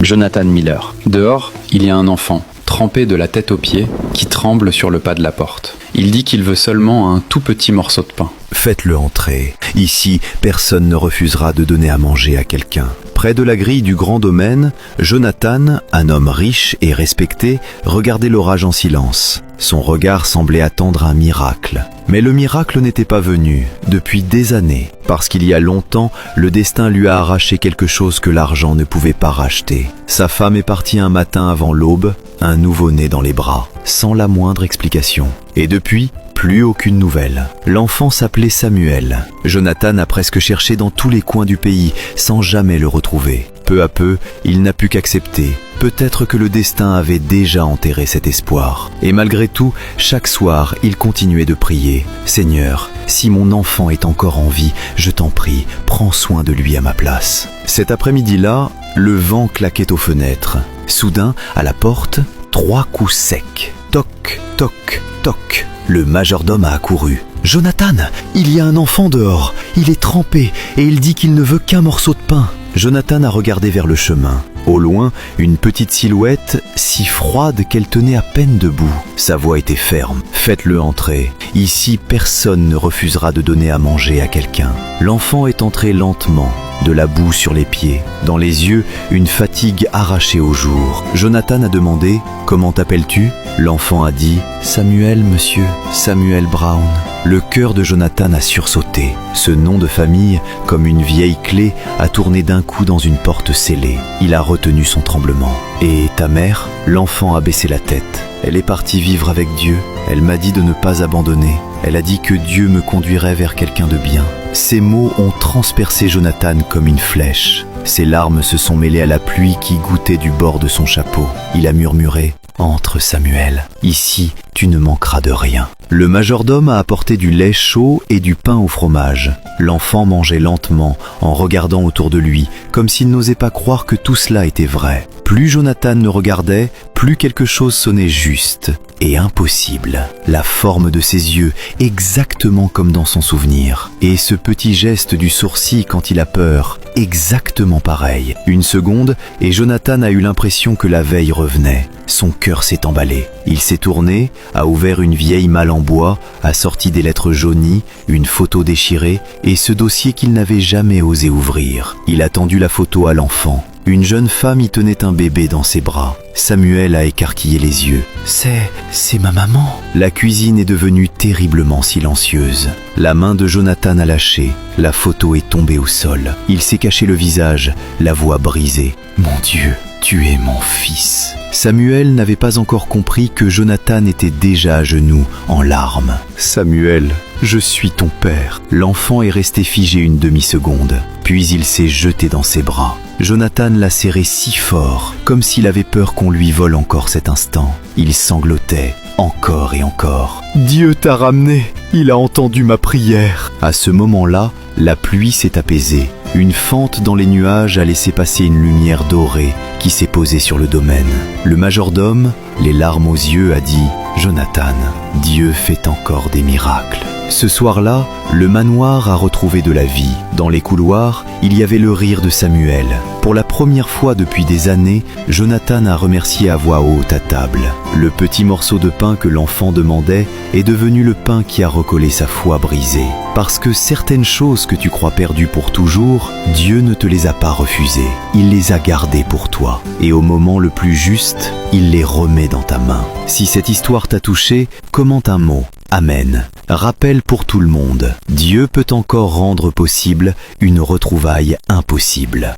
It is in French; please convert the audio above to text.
Jonathan Miller. Dehors, il y a un enfant, trempé de la tête aux pieds, qui tremble sur le pas de la porte. Il dit qu'il veut seulement un tout petit morceau de pain. Faites-le entrer. Ici, personne ne refusera de donner à manger à quelqu'un. Près de la grille du grand domaine, Jonathan, un homme riche et respecté, regardait l'orage en silence. Son regard semblait attendre un miracle. Mais le miracle n'était pas venu, depuis des années, parce qu'il y a longtemps, le destin lui a arraché quelque chose que l'argent ne pouvait pas racheter. Sa femme est partie un matin avant l'aube, un nouveau-né dans les bras, sans la moindre explication. Et depuis, plus aucune nouvelle. L'enfant s'appelait Samuel. Jonathan a presque cherché dans tous les coins du pays, sans jamais le retrouver. Peu à peu, il n'a pu qu'accepter. Peut-être que le destin avait déjà enterré cet espoir. Et malgré tout, chaque soir, il continuait de prier. « Seigneur, si mon enfant est encore en vie, je t'en prie, prends soin de lui à ma place. » Cet après-midi-là, le vent claquait aux fenêtres. Soudain, à la porte, 3 coups secs. Toc, toc, toc. Le majordome a accouru. « Jonathan, il y a un enfant dehors. Il est trempé et il dit qu'il ne veut qu'un morceau de pain. » Jonathan a regardé vers le chemin. Au loin, une petite silhouette, si froide qu'elle tenait à peine debout. Sa voix était ferme. « Faites-le entrer. Ici, personne ne refusera de donner à manger à quelqu'un. » L'enfant est entré lentement, de la boue sur les pieds. Dans les yeux, une fatigue arrachée au jour. Jonathan a demandé « Comment t'appelles-tu » L'enfant a dit « Samuel, monsieur, Samuel Brown ». Le cœur de Jonathan a sursauté. Ce nom de famille, comme une vieille clé, a tourné d'un coup dans une porte scellée. Il a retenu son tremblement. « Et ta mère ?» L'enfant a baissé la tête. « Elle est partie vivre avec Dieu. Elle m'a dit de ne pas abandonner. Elle a dit que Dieu me conduirait vers quelqu'un de bien. » Ces mots ont transpercé Jonathan comme une flèche. Ses larmes se sont mêlées à la pluie qui gouttait du bord de son chapeau. Il a murmuré « Entre, Samuel. Ici, tu ne manqueras de rien. » Le majordome a apporté du lait chaud et du pain au fromage. L'enfant mangeait lentement, en regardant autour de lui, comme s'il n'osait pas croire que tout cela était vrai. Plus Jonathan ne regardait, plus quelque chose sonnait juste et impossible. La forme de ses yeux, exactement comme dans son souvenir. Et ce petit geste du sourcil quand il a peur, exactement pareil. Une seconde, et Jonathan a eu l'impression que la veille revenait. Son cœur s'est emballé. Il s'est tourné, a ouvert une vieille malle en bois, a sorti des lettres jaunies, une photo déchirée et ce dossier qu'il n'avait jamais osé ouvrir. Il a tendu la photo à l'enfant. Une jeune femme y tenait un bébé dans ses bras. Samuel a écarquillé les yeux. « C'est ma maman !» La cuisine est devenue terriblement silencieuse. La main de Jonathan a lâché. La photo est tombée au sol. Il s'est caché le visage, la voix brisée. « Mon Dieu, tu es mon fils !» Samuel n'avait pas encore compris que Jonathan était déjà à genoux, en larmes. « Samuel, je suis ton père. » L'enfant est resté figé une demi-seconde, puis il s'est jeté dans ses bras. Jonathan l'a serré si fort, comme s'il avait peur qu'on lui vole encore cet instant. Il sanglotait, encore et encore. « Dieu t'a ramené, il a entendu ma prière. » À ce moment-là, la pluie s'est apaisée. Une fente dans les nuages a laissé passer une lumière dorée qui s'est posée sur le domaine. Le majordome, les larmes aux yeux, a dit « Jonathan, Dieu fait encore des miracles. » Ce soir-là, le manoir a retrouvé de la vie. Dans les couloirs, il y avait le rire de Samuel. Pour la première fois depuis des années, Jonathan a remercié à voix haute à table. Le petit morceau de pain que l'enfant demandait est devenu le pain qui a recollé sa foi brisée. Parce que certaines choses que tu crois perdues pour toujours, Dieu ne te les a pas refusées. Il les a gardées pour toi. Et au moment le plus juste, il les remet dans ta main. Si cette histoire t'a touché, commente un mot. Amen. Rappel pour tout le monde. Dieu peut encore rendre possible une retrouvaille impossible.